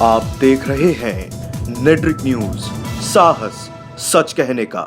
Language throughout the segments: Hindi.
आप देख रहे हैं नेट्रिक न्यूज, साहस सच कहने का।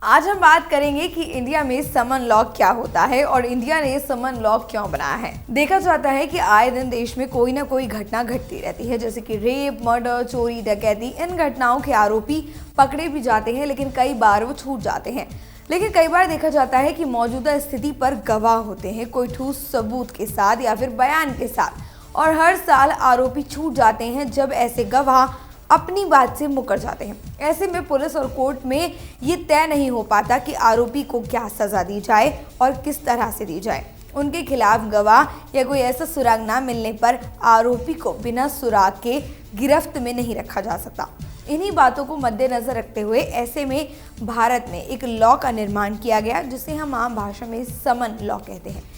आज हम बात करेंगे कि इंडिया में समन लॉ क्या होता है और इंडिया ने समन लॉ क्यों बनाया है। देखा जाता है कि आए दिन देश में कोई ना कोई घटना घटती रहती है, जैसे कि रेप, मर्डर, चोरी, डकैती। इन घटनाओं के आरोपी पकड़े भी जाते हैं, लेकिन कई बार वो छूट जाते हैं। लेकिन कई बार देखा जाता है कि मौजूदा स्थिति पर गवाह होते हैं कोई ठोस सबूत के साथ या फिर बयान के साथ, और हर साल आरोपी छूट जाते हैं जब ऐसे गवाह अपनी बात से मुकर जाते हैं। ऐसे में पुलिस और कोर्ट में ये तय नहीं हो पाता कि आरोपी को क्या सजा दी जाए और किस तरह से दी जाए। उनके खिलाफ गवाह या कोई ऐसा सुराग ना मिलने पर आरोपी को बिना सुराग के गिरफ्त में नहीं रखा जा सकता। इन्हीं बातों को मद्देनजर रखते हुए ऐसे में भारत में एक लॉ का निर्माण किया गया, जिसे हम आम भाषा में समन लॉ कहते हैं।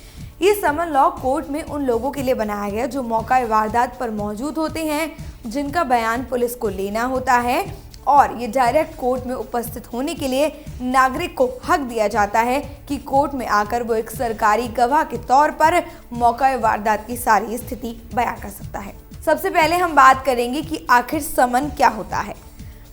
ये समन लॉ कोर्ट में उन लोगों के लिए बनाया गया जो मौका वारदात पर मौजूद होते हैं, जिनका बयान पुलिस को लेना होता है, और ये डायरेक्ट कोर्ट में उपस्थित होने के लिए नागरिक को हक दिया जाता है कि कोर्ट में आकर वो एक सरकारी गवाह के तौर पर मौका वारदात की सारी स्थिति बयां कर सकता है। सबसे पहले हम बात करेंगे कि आखिर समन क्या होता है।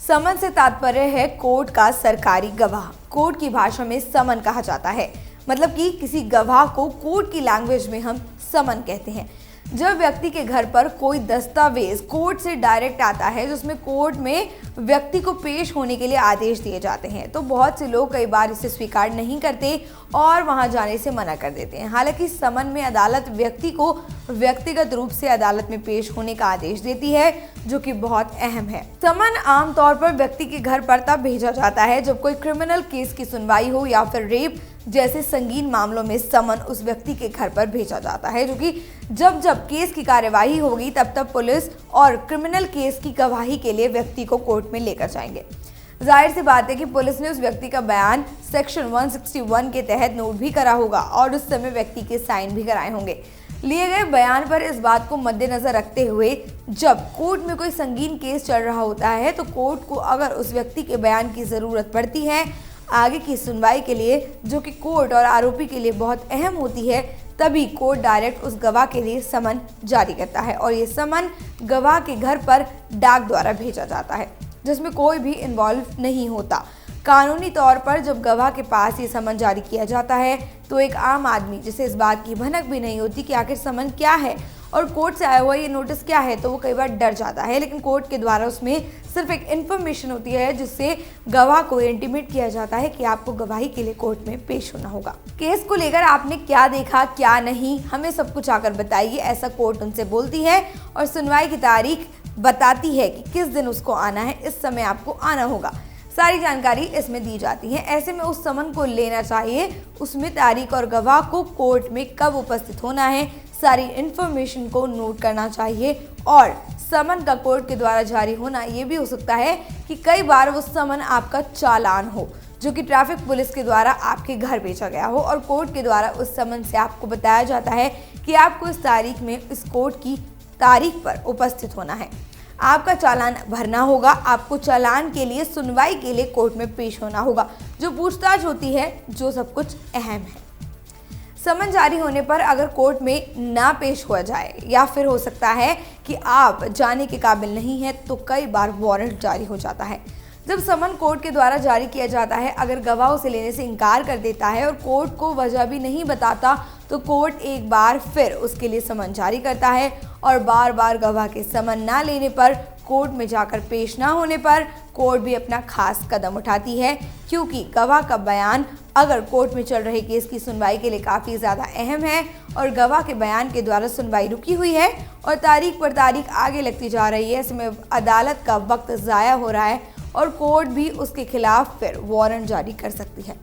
समन से तात्पर्य है कोर्ट का सरकारी गवाह। कोर्ट की भाषा में समन कहा जाता है, मतलब कि किसी गवाह को कोर्ट की लैंग्वेज में हम समन कहते हैं। जब व्यक्ति के घर पर कोई दस्तावेज कोर्ट से डायरेक्ट आता है जिसमें कोर्ट में व्यक्ति को पेश होने के लिए आदेश दिए जाते हैं, तो बहुत से लोग कई बार इसे स्वीकार नहीं करते और वहां जाने से मना कर देते हैं। हालांकि समन में अदालत व्यक्ति को व्यक्तिगत रूप से अदालत में पेश होने का आदेश देती है, जो कि बहुत अहम है। समन आमतौर पर व्यक्ति के घर पर तब भेजा जाता है जब कोई क्रिमिनल केस की सुनवाई हो या फिर रेप जैसे संगीन मामलों में समन उस व्यक्ति के घर पर भेजा जाता है, जो कि जब केस की कार्यवाही होगी तब पुलिस और क्रिमिनल केस की गवाही के लिए व्यक्ति को कोर्ट में लेकर जाएंगे। जाहिर सी बात है कि पुलिस ने उस व्यक्ति का बयान सेक्शन 161 के तहत नोट भी करा होगा और उस समय व्यक्ति के साइन भी कराए होंगे। लिए गए बयान पर इस बात को मद्देनजर रखते हुए जब कोर्ट में कोई संगीन केस चल रहा होता है, तो कोर्ट को अगर उस व्यक्ति के बयान की ज़रूरत पड़ती है आगे की सुनवाई के लिए, जो कि कोर्ट और आरोपी के लिए बहुत अहम होती है, तभी कोर्ट डायरेक्ट उस गवाह के लिए समन जारी करता है। और ये समन गवाह के घर पर डाक द्वारा भेजा जाता है, जिसमें कोई भी इन्वॉल्व नहीं होता। कानूनी तौर पर जब गवाह के पास ये समन जारी किया जाता है, तो एक आम आदमी जिसे इस बात की भनक भी नहीं होती कि आखिर समन क्या है और कोर्ट से आया हुआ ये नोटिस क्या है, तो वो कई बार डर जाता है। लेकिन कोर्ट के द्वारा उसमें सिर्फ एक इन्फॉर्मेशन होती है जिससे गवाह को इंटीमेट किया जाता है कि आपको गवाही के लिए कोर्ट में पेश होना होगा। केस को लेकर आपने क्या देखा क्या नहीं, हमें सब कुछ आकर बताइए, ऐसा कोर्ट उनसे बोलती है और सुनवाई की तारीख बताती है कि किस दिन उसको आना है, इस समय आपको आना होगा। सारी जानकारी इसमें दी जाती है। ऐसे में उस समन को लेना चाहिए, उसमें तारीख और गवाह को कोर्ट में कब उपस्थित होना है, सारी इन्फॉर्मेशन को नोट करना चाहिए। और समन का कोर्ट के द्वारा जारी होना ये भी हो सकता है कि कई बार वो समन आपका चालान हो, जो कि ट्रैफिक पुलिस के द्वारा आपके घर भेजा गया हो, और कोर्ट के द्वारा उस समन से आपको बताया जाता है कि आपको इस तारीख में इस कोर्ट की तारीख पर उपस्थित होना है, आपका चालान भरना होगा, आपको चालान के लिए सुनवाई के लिए कोर्ट में पेश होना होगा, जो पूछताछ होती है, जो सब कुछ अहम है। समन जारी होने पर अगर कोर्ट में ना पेश हुआ जाए या फिर हो सकता है कि आप जाने के काबिल नहीं हैं, तो कई बार वारंट जारी हो जाता है। जब समन कोर्ट के द्वारा जारी किया जाता है, अगर गवाह उसे लेने से इनकार कर देता है और कोर्ट को वजह भी नहीं बताता, तो कोर्ट एक बार फिर उसके लिए समन जारी करता है, और बार बार गवाह के समन ना लेने पर, कोर्ट में जाकर पेश ना होने पर कोर्ट भी अपना खास कदम उठाती है, क्योंकि गवाह का बयान अगर कोर्ट में चल रहे केस की सुनवाई के लिए काफ़ी ज़्यादा अहम है और गवाह के बयान के द्वारा सुनवाई रुकी हुई है और तारीख पर तारीख आगे लगती जा रही है, इसमें अदालत का वक्त ज़ाया हो रहा है और कोर्ट भी उसके खिलाफ फिर वारंट जारी कर सकती है।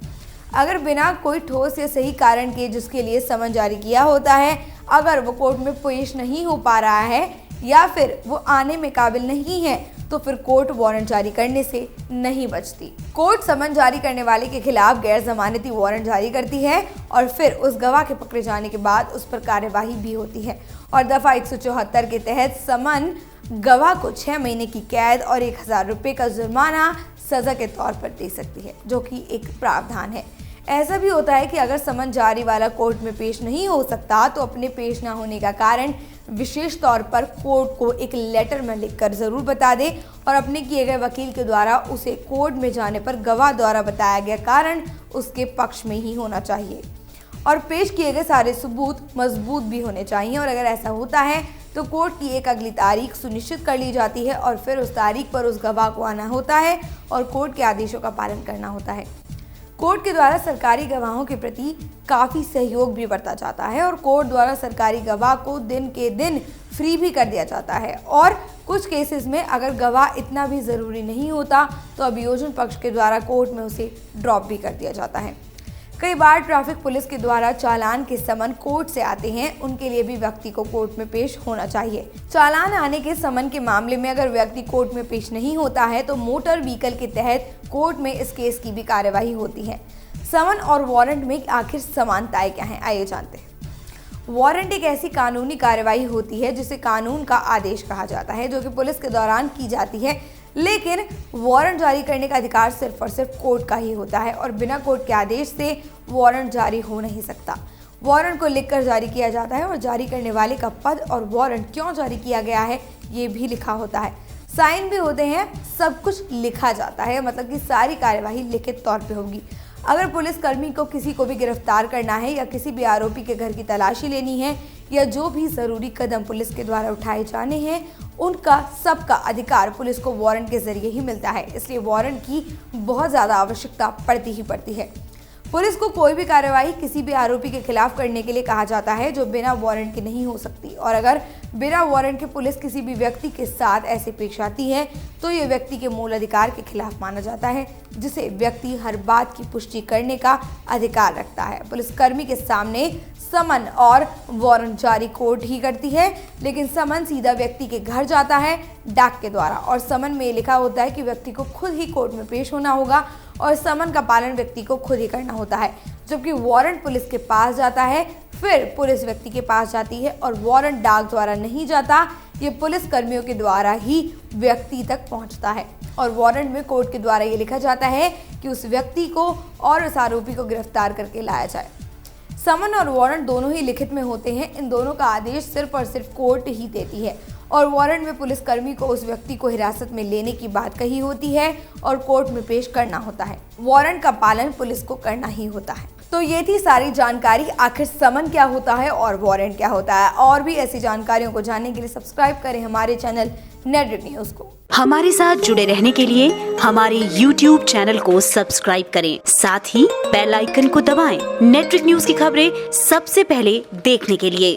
अगर बिना कोई ठोस या सही कारण के जिसके लिए समन जारी किया होता है, अगर वो कोर्ट में पेश नहीं हो पा रहा है या फिर वो आने में काबिल नहीं है, तो फिर कोर्ट वारंट जारी करने से नहीं बचती। कोर्ट समन जारी करने वाले के खिलाफ गैर जमानती वारंट जारी करती है और फिर उस गवाह के पकड़े जाने के बाद उस पर कार्यवाही भी होती है। और दफ़ा 174 के तहत समन गवाह को 6 महीने की कैद और 1000 रुपये का जुर्माना सज़ा के तौर पर दे सकती है, जो कि एक प्रावधान है। ऐसा भी होता है कि अगर समन जारी वाला कोर्ट में पेश नहीं हो सकता, तो अपने पेश ना होने का कारण विशेष तौर पर कोर्ट को एक लेटर में लिखकर जरूर बता दे और अपने किए गए वकील के द्वारा उसे कोर्ट में जाने पर गवाह द्वारा बताया गया कारण उसके पक्ष में ही होना चाहिए और पेश किए गए सारे सबूत मजबूत भी होने चाहिए। और अगर ऐसा होता है तो कोर्ट की एक अगली तारीख सुनिश्चित कर ली जाती है और फिर उस तारीख पर उस गवाह को आना होता है और कोर्ट के आदेशों का पालन करना होता है। कोर्ट के द्वारा सरकारी गवाहों के प्रति काफ़ी सहयोग भी बरता जाता है और कोर्ट द्वारा सरकारी गवाह को दिन के दिन फ्री भी कर दिया जाता है और कुछ केसेस में अगर गवाह इतना भी ज़रूरी नहीं होता तो अभियोजन पक्ष के द्वारा कोर्ट में उसे ड्रॉप भी कर दिया जाता है। कई बार ट्रैफिक पुलिस के द्वारा चालान के समन कोर्ट से आते हैं, उनके लिए भी व्यक्ति को कोर्ट में पेश होना चाहिए। चालान आने के समन के मामले में अगर व्यक्ति कोर्ट में पेश नहीं होता है तो मोटर व्हीकल के तहत कोर्ट में इस केस की भी कार्यवाही होती है। समन और वारंट में आखिर समानताएं क्या हैं, आइए जानते हैं। वारंट एक ऐसी कानूनी कार्यवाही होती है जिसे कानून का आदेश कहा जाता है जो कि पुलिस के दौरान की जाती है, लेकिन वारंट जारी करने का अधिकार सिर्फ और सिर्फ कोर्ट का ही होता है और बिना कोर्ट के आदेश से वारंट जारी हो नहीं सकता। वारंट को लिखकर जारी किया जाता है और जारी करने वाले का पद और वारंट क्यों जारी किया गया है ये भी लिखा होता है। साइन भी होते हैं, सब कुछ लिखा जाता है, मतलब कि सारी कार्यवाही लिखित तौर पे होगी। अगर पुलिसकर्मी को किसी को भी गिरफ्तार करना है या किसी भी आरोपी के घर की तलाशी लेनी है या जो भी ज़रूरी कदम पुलिस के द्वारा उठाए जाने हैं, उनका सबका अधिकार पुलिस को वारंट के जरिए ही मिलता है। इसलिए वारंट की बहुत ज़्यादा आवश्यकता पड़ती है। पुलिस को कोई भी कार्यवाही किसी भी आरोपी के खिलाफ करने के लिए कहा जाता है जो बिना वारंट के नहीं हो सकती और अगर बिना वारंट के पुलिस किसी भी व्यक्ति के साथ ऐसे पेश आती है तो ये व्यक्ति के मूल अधिकार के खिलाफ माना जाता है, जिसे व्यक्ति हर बात की पुष्टि करने का अधिकार रखता है। पुलिसकर्मी के सामने समन और वारंट जारी कोर्ट ही करती है, लेकिन समन सीधा व्यक्ति के घर जाता है डाक के द्वारा और समन में लिखा होता है कि व्यक्ति को खुद ही कोर्ट में पेश होना होगा और समन का पालन व्यक्ति को खुद ही करना होता है। जबकि वारंट पुलिस के पास जाता है, फिर पुलिस व्यक्ति के पास जाती है और वारंट डाक द्वारा नहीं जाता, ये पुलिस कर्मियों के द्वारा ही व्यक्ति तक पहुंचता है और वारंट में कोर्ट के द्वारा ये लिखा जाता है कि उस व्यक्ति को और उस आरोपी को गिरफ्तार करके लाया जाए। समन और वारंट दोनों ही लिखित में होते हैं, इन दोनों का आदेश सिर्फ और सिर्फ कोर्ट ही देती है और वारंट में पुलिसकर्मी को उस व्यक्ति को हिरासत में लेने की बात कही होती है और कोर्ट में पेश करना होता है। वारंट का पालन पुलिस को करना ही होता है। तो ये थी सारी जानकारी, आखिर समन क्या होता है और वारंट क्या होता है। और भी ऐसी जानकारियों को जानने के लिए सब्सक्राइब करें हमारे चैनल नेटवर्क न्यूज को। हमारे साथ जुड़े रहने के लिए हमारे YouTube चैनल को सब्सक्राइब करें, साथ ही बेल आइकन को दबाएं। नेटवर्क न्यूज की खबरें सबसे पहले देखने के लिए।